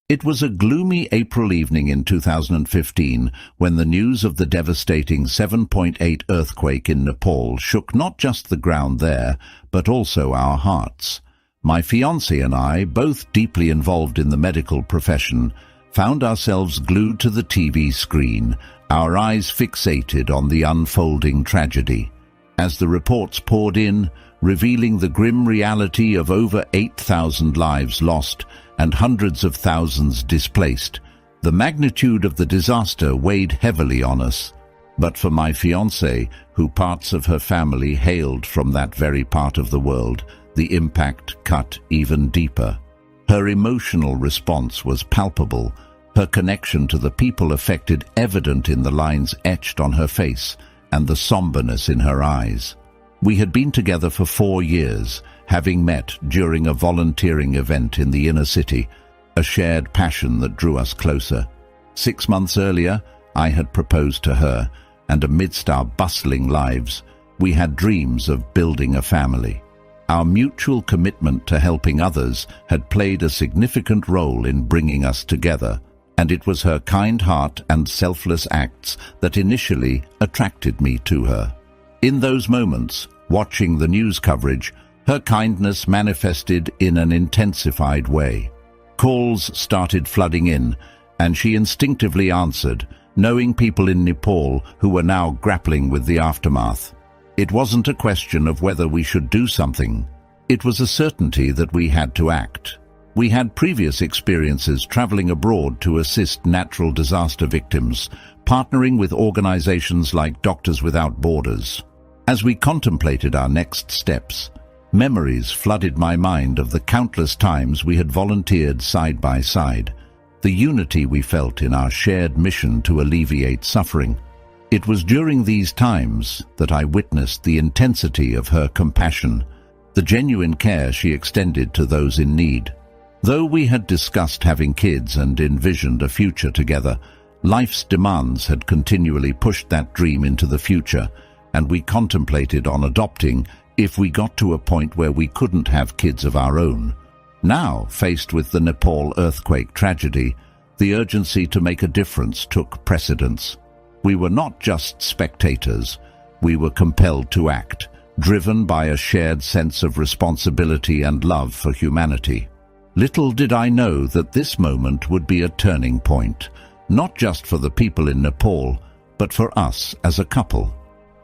It was a gloomy April evening in 2015 when the news of the devastating 7.8 earthquake in Nepal shook not just the ground there, but also our hearts. My fiancé and I, both deeply involved in the medical profession, found ourselves glued to the TV screen, our eyes fixated on the unfolding tragedy. As the reports poured in, revealing the grim reality of over 8,000 lives lost and hundreds of thousands displaced, the magnitude of the disaster weighed heavily on us. But for my fiancée, who parts of her family hailed from that very part of the world, the impact cut even deeper. Her emotional response was palpable, her connection to the people affected evident in the lines etched on her face and the somberness in her eyes. We had been together for 4 years, having met during a volunteering event in the inner city, a shared passion that drew us closer. 6 months earlier, I had proposed to her, and amidst our bustling lives, we had dreams of building a family. Our mutual commitment to helping others had played a significant role in bringing us together, and it was her kind heart and selfless acts that initially attracted me to her. In those moments, watching the news coverage, her kindness manifested in an intensified way. Calls started flooding in, and she instinctively answered, knowing people in Nepal who were now grappling with the aftermath. It wasn't a question of whether we should do something. It was a certainty that we had to act. We had previous experiences traveling abroad to assist natural disaster victims, partnering with organizations like Doctors Without Borders. As we contemplated our next steps, memories flooded my mind of the countless times we had volunteered side by side, the unity we felt in our shared mission to alleviate suffering. It was during these times that I witnessed the intensity of her compassion, the genuine care she extended to those in need. Though we had discussed having kids and envisioned a future together, life's demands had continually pushed that dream into the future, and we contemplated on adopting if we got to a point where we couldn't have kids of our own. Now, faced with the Nepal earthquake tragedy, the urgency to make a difference took precedence. We were not just spectators, we were compelled to act, driven by a shared sense of responsibility and love for humanity. Little did I know that this moment would be a turning point, not just for the people in Nepal, but for us as a couple.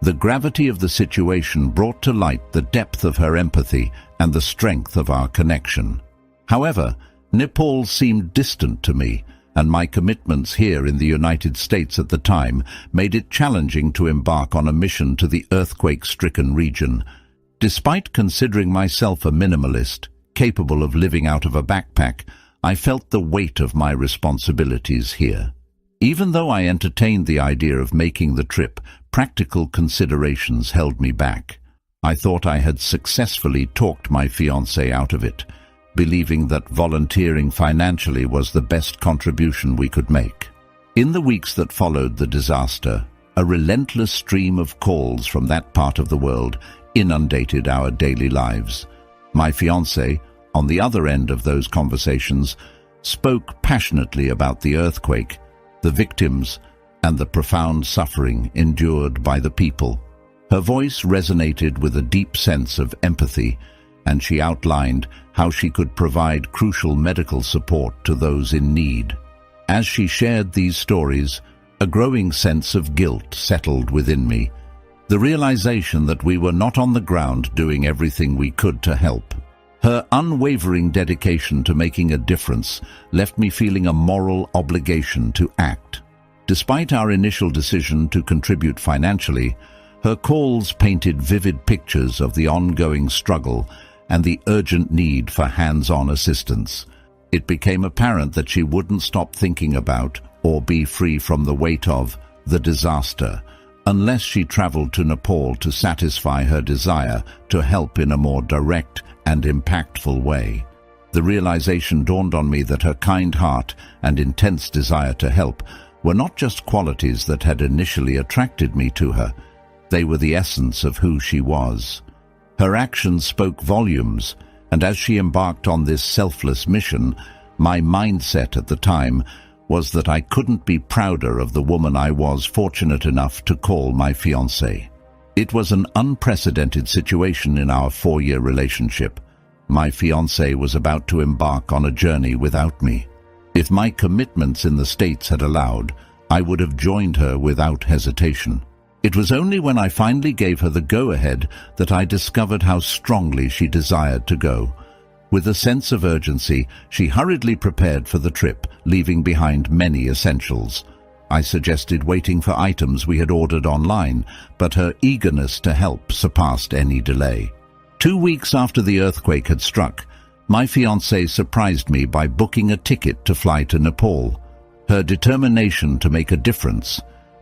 The gravity of the situation brought to light the depth of her empathy and the strength of our connection. However, Nepal seemed distant to me, and my commitments here in the United States at the time made it challenging to embark on a mission to the earthquake-stricken region. Despite considering myself a minimalist, capable of living out of a backpack, I felt the weight of my responsibilities here. Even though I entertained the idea of making the trip, practical considerations held me back. I thought I had successfully talked my fiancé out of it, believing that volunteering financially was the best contribution we could make. In the weeks that followed the disaster, a relentless stream of calls from that part of the world inundated our daily lives. My fiancé, on the other end of those conversations, spoke passionately about the earthquake, the victims, and the profound suffering endured by the people. Her voice resonated with a deep sense of empathy, and she outlined how she could provide crucial medical support to those in need. As she shared these stories, a growing sense of guilt settled within me, the realization that we were not on the ground doing everything we could to help. Her unwavering dedication to making a difference left me feeling a moral obligation to act. Despite our initial decision to contribute financially, her calls painted vivid pictures of the ongoing struggle and the urgent need for hands-on assistance. It became apparent that she wouldn't stop thinking about or be free from the weight of the disaster unless she traveled to Nepal to satisfy her desire to help in a more direct and impactful way. The realization dawned on me that her kind heart and intense desire to help were not just qualities that had initially attracted me to her. They were the essence of who she was. Her actions spoke volumes, and as she embarked on this selfless mission, My mindset at the time was that I couldn't be prouder of the woman I was fortunate enough to call my fiancée. It was an unprecedented situation in our 4-year relationship. My fiancée was about to embark on a journey without me. If my commitments in the States had allowed, I would have joined her without hesitation. It was only when I finally gave her the go-ahead that I discovered how strongly she desired to go. With a sense of urgency, she hurriedly prepared for the trip, leaving behind many essentials. I suggested waiting for items we had ordered online, but her eagerness to help surpassed any delay. 2 weeks after the earthquake had struck, my fiancée surprised me by booking a ticket to fly to Nepal. Her determination to make a difference,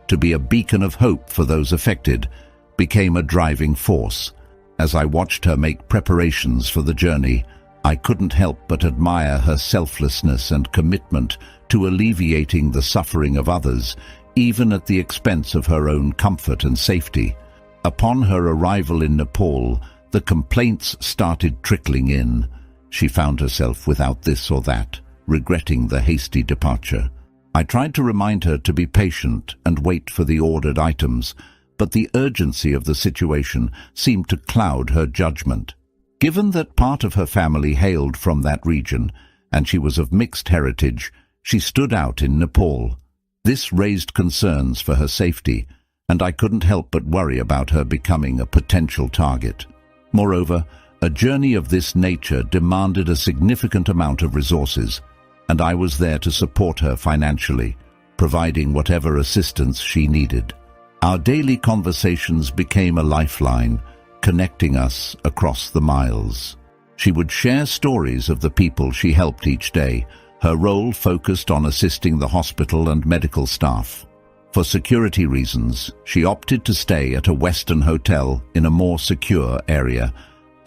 to be a beacon of hope for those affected, became a driving force. As I watched her make preparations for the journey, I couldn't help but admire her selflessness and commitment to alleviating the suffering of others, even at the expense of her own comfort and safety. Upon her arrival in Nepal, the complaints started trickling in. She found herself without this or that, regretting the hasty departure. I tried to remind her to be patient and wait for the ordered items, but the urgency of the situation seemed to cloud her judgment. Given that part of her family hailed from that region, and she was of mixed heritage, she stood out in Nepal. This raised concerns for her safety, and I couldn't help but worry about her becoming a potential target. Moreover, a journey of this nature demanded a significant amount of resources, and I was there to support her financially, providing whatever assistance she needed. Our daily conversations became a lifeline, connecting us across the miles. She would share stories of the people she helped each day, her role focused on assisting the hospital and medical staff. For security reasons, she opted to stay at a Western hotel in a more secure area,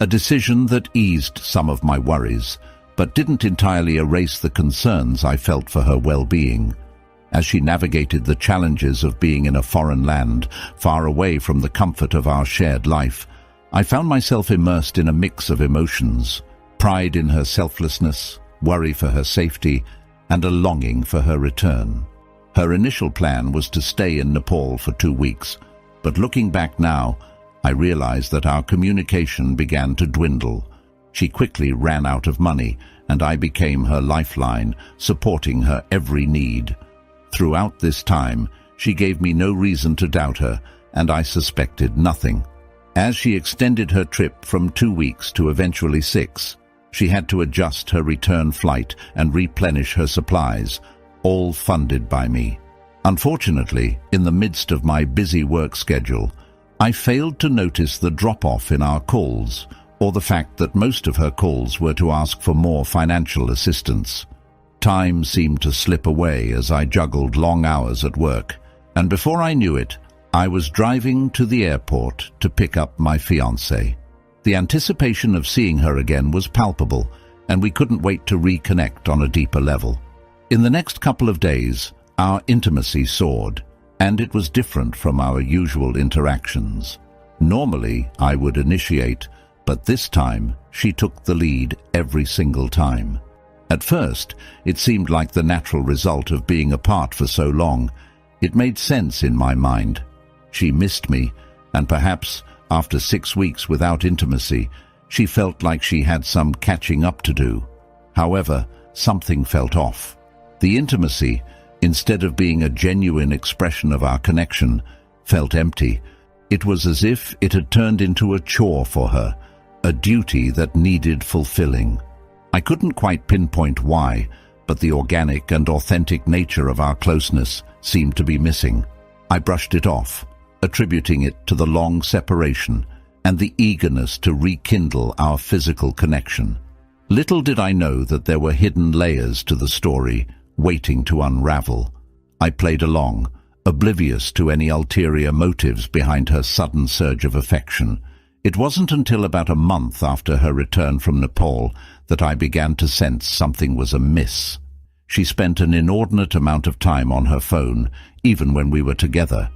a decision that eased some of my worries, but didn't entirely erase the concerns I felt for her well-being. As she navigated the challenges of being in a foreign land, far away from the comfort of our shared life, I found myself immersed in a mix of emotions: pride in her selflessness, worry for her safety, and a longing for her return. Her initial plan was to stay in Nepal for 2 weeks, but looking back now, I realized that our communication began to dwindle. She quickly ran out of money, and I became her lifeline, supporting her every need. Throughout this time, she gave me no reason to doubt her, and I suspected nothing. As she extended her trip from 2 weeks to eventually 6, she had to adjust her return flight and replenish her supplies, all funded by me. Unfortunately, in the midst of my busy work schedule, I failed to notice the drop-off in our calls, or the fact that most of her calls were to ask for more financial assistance. Time seemed to slip away as I juggled long hours at work, and before I knew it, I was driving to the airport to pick up my fiancée. The anticipation of seeing her again was palpable, and we couldn't wait to reconnect on a deeper level. In the next couple of days, our intimacy soared, and it was different from our usual interactions. Normally, I would initiate, but this time, she took the lead every single time. At first, it seemed like the natural result of being apart for so long. It made sense in my mind. She missed me, and perhaps, after 6 weeks without intimacy, she felt like she had some catching up to do. However, something felt off. The intimacy, instead of being a genuine expression of our connection, felt empty. It was as if it had turned into a chore for her, a duty that needed fulfilling. I couldn't quite pinpoint why, but the organic and authentic nature of our closeness seemed to be missing. I brushed it off, attributing it to the long separation and the eagerness to rekindle our physical connection. Little did I know that there were hidden layers to the story, waiting to unravel. I played along, oblivious to any ulterior motives behind her sudden surge of affection. It wasn't until about a month after her return from Nepal that I began to sense something was amiss. She spent an inordinate amount of time on her phone, even when we were together.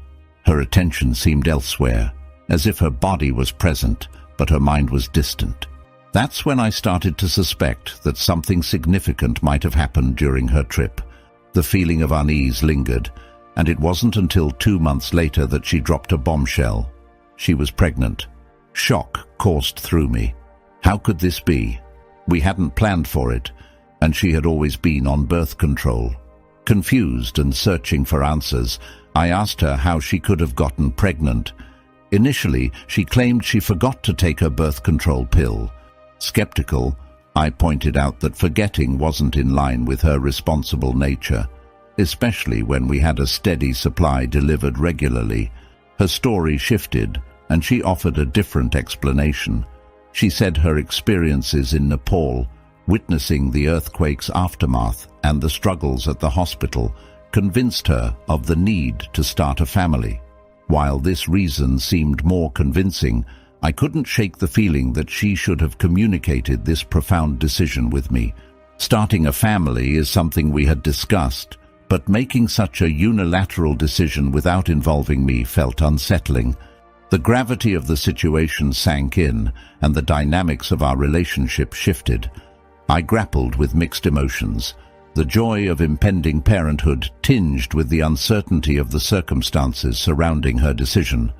Her attention seemed elsewhere, as if her body was present, but her mind was distant. That's when I started to suspect that something significant might have happened during her trip. The feeling of unease lingered, and it wasn't until 2 months later that she dropped a bombshell. She was pregnant. Shock coursed through me. How could this be? We hadn't planned for it, and she had always been on birth control. Confused and searching for answers, I asked her how she could have gotten pregnant. Initially, she claimed she forgot to take her birth control pill. Skeptical, I pointed out that forgetting wasn't in line with her responsible nature, especially when we had a steady supply delivered regularly. Her story shifted, and she offered a different explanation. She said her experiences in Nepal, witnessing the earthquake's aftermath and the struggles at the hospital, convinced her of the need to start a family. While this reason seemed more convincing, I couldn't shake the feeling that she should have communicated this profound decision with me. Starting a family is something we had discussed, but making such a unilateral decision without involving me felt unsettling. The gravity of the situation sank in, and the dynamics of our relationship shifted. I grappled with mixed emotions. The joy of impending parenthood tinged with the uncertainty of the circumstances surrounding her decision.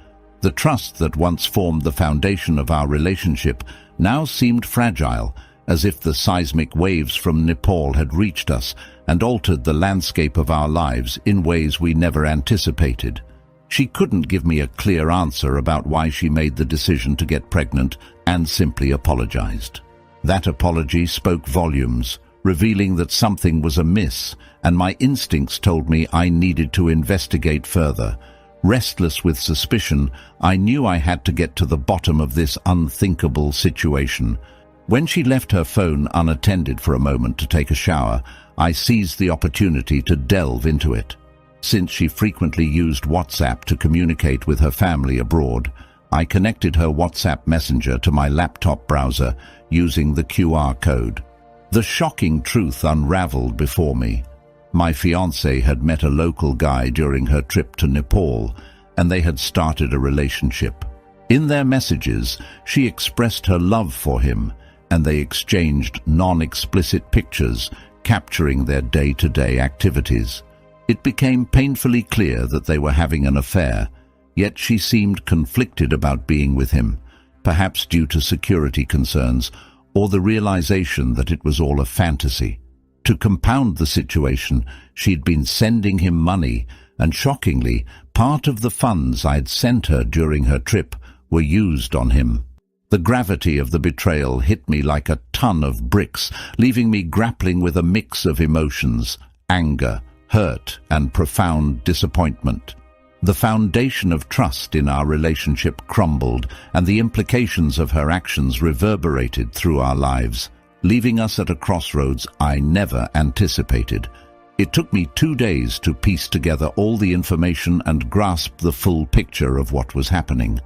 The trust that once formed the foundation of our relationship now seemed fragile, as if the seismic waves from Nepal had reached us and altered the landscape of our lives in ways we never anticipated. She couldn't give me a clear answer about why she made the decision to get pregnant, and simply apologized. That apology spoke volumes, revealing that something was amiss, and my instincts told me I needed to investigate further. Restless with suspicion, I knew I had to get to the bottom of this unthinkable situation. When she left her phone unattended for a moment to take a shower, I seized the opportunity to delve into it. Since she frequently used WhatsApp to communicate with her family abroad, I connected her WhatsApp messenger to my laptop browser using the QR code. The shocking truth unraveled before me. My fiancée had met a local guy during her trip to Nepal, and they had started a relationship. In their messages, she expressed her love for him, and they exchanged non-explicit pictures capturing their day-to-day activities. It became painfully clear that they were having an affair, yet she seemed conflicted about being with him, perhaps due to security concerns or the realization that it was all a fantasy. To compound the situation, she'd been sending him money, and shockingly, part of the funds I'd sent her during her trip were used on him. The gravity of the betrayal hit me like a ton of bricks, leaving me grappling with a mix of emotions: anger, hurt, and profound disappointment. The foundation of trust in our relationship crumbled, and the implications of her actions reverberated through our lives, leaving us at a crossroads I never anticipated. It took me 2 days to piece together all the information and grasp the full picture of what was happening.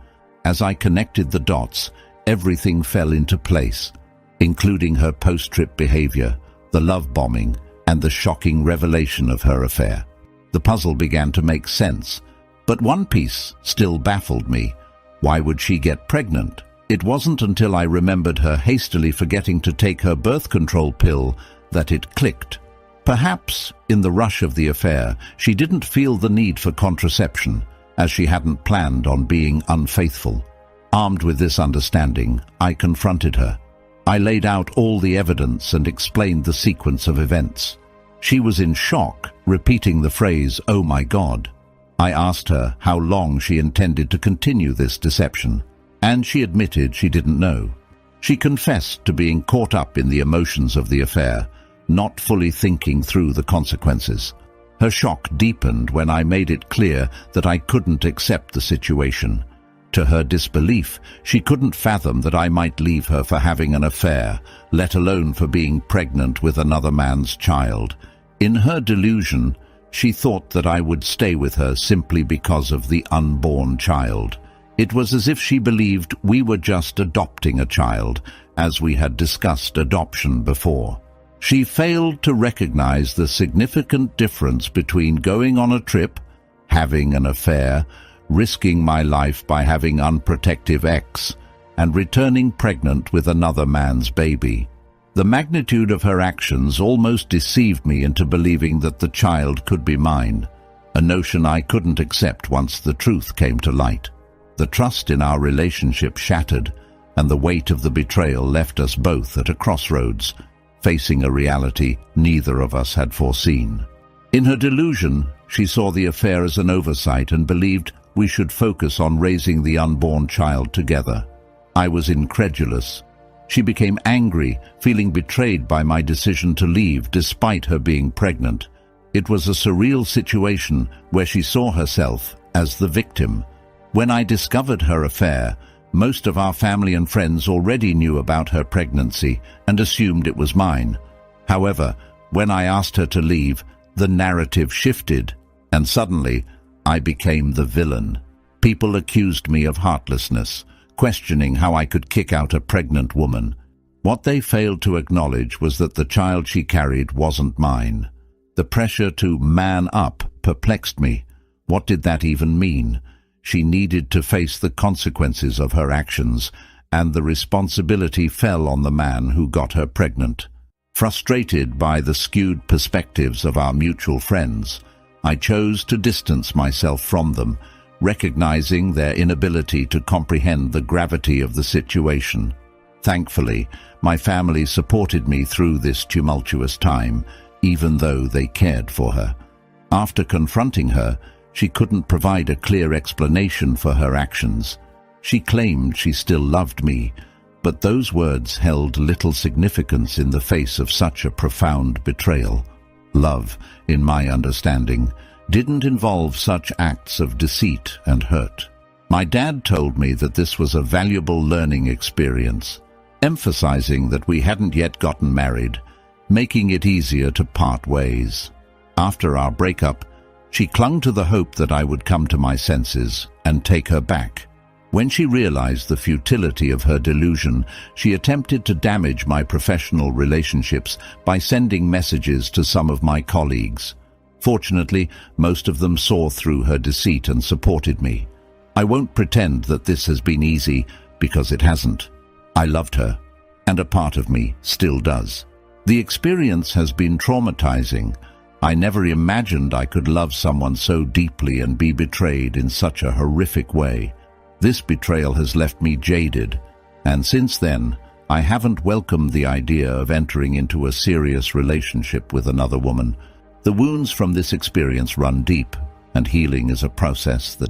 As I connected the dots, everything fell into place, including her post-trip behavior, the love bombing, and the shocking revelation of her affair. The puzzle began to make sense, but one piece still baffled me. Why would she get pregnant? It wasn't until I remembered her hastily forgetting to take her birth control pill that it clicked. Perhaps, in the rush of the affair, she didn't feel the need for contraception, as she hadn't planned on being unfaithful. Armed with this understanding, I confronted her. I laid out all the evidence and explained the sequence of events. She was in shock, repeating the phrase, "Oh my God." I asked her how long she intended to continue this deception, and she admitted she didn't know. She confessed to being caught up in the emotions of the affair, not fully thinking through the consequences. Her shock deepened when I made it clear that I couldn't accept the situation. To her disbelief, she couldn't fathom that I might leave her for having an affair, let alone for being pregnant with another man's child. In her delusion, she thought that I would stay with her simply because of the unborn child. It was as if she believed we were just adopting a child, as we had discussed adoption before. She failed to recognize the significant difference between going on a trip, having an affair, risking my life by having unprotected sex, and returning pregnant with another man's baby. The magnitude of her actions almost deceived me into believing that the child could be mine, a notion I couldn't accept once the truth came to light. The trust in our relationship shattered, and the weight of the betrayal left us both at a crossroads, facing a reality neither of us had foreseen. In her delusion, she saw the affair as an oversight and believed we should focus on raising the unborn child together. I was incredulous. She became angry, feeling betrayed by my decision to leave despite her being pregnant. It was a surreal situation where she saw herself as the victim. When I discovered her affair, most of our family and friends already knew about her pregnancy and assumed it was mine. However, when I asked her to leave, the narrative shifted, and suddenly I became the villain. People accused me of heartlessness, questioning how I could kick out a pregnant woman. What they failed to acknowledge was that the child she carried wasn't mine. The pressure to man up perplexed me. What did that even mean? She needed to face the consequences of her actions, and the responsibility fell on the man who got her pregnant. Frustrated by the skewed perspectives of our mutual friends, I chose to distance myself from them, recognizing their inability to comprehend the gravity of the situation. Thankfully, my family supported me through this tumultuous time, even though they cared for her. After confronting her, she couldn't provide a clear explanation for her actions. She claimed she still loved me, but those words held little significance in the face of such a profound betrayal. Love, in my understanding, didn't involve such acts of deceit and hurt. My dad told me that this was a valuable learning experience, emphasizing that we hadn't yet gotten married, making it easier to part ways. After our breakup, she clung to the hope that I would come to my senses and take her back. When she realized the futility of her delusion, she attempted to damage my professional relationships by sending messages to some of my colleagues. Fortunately, most of them saw through her deceit and supported me. I won't pretend that this has been easy, because it hasn't. I loved her, and a part of me still does. The experience has been traumatizing. I never imagined I could love someone so deeply and be betrayed in such a horrific way. This betrayal has left me jaded, and since then, I haven't welcomed the idea of entering into a serious relationship with another woman. The wounds from this experience run deep, and healing is a process that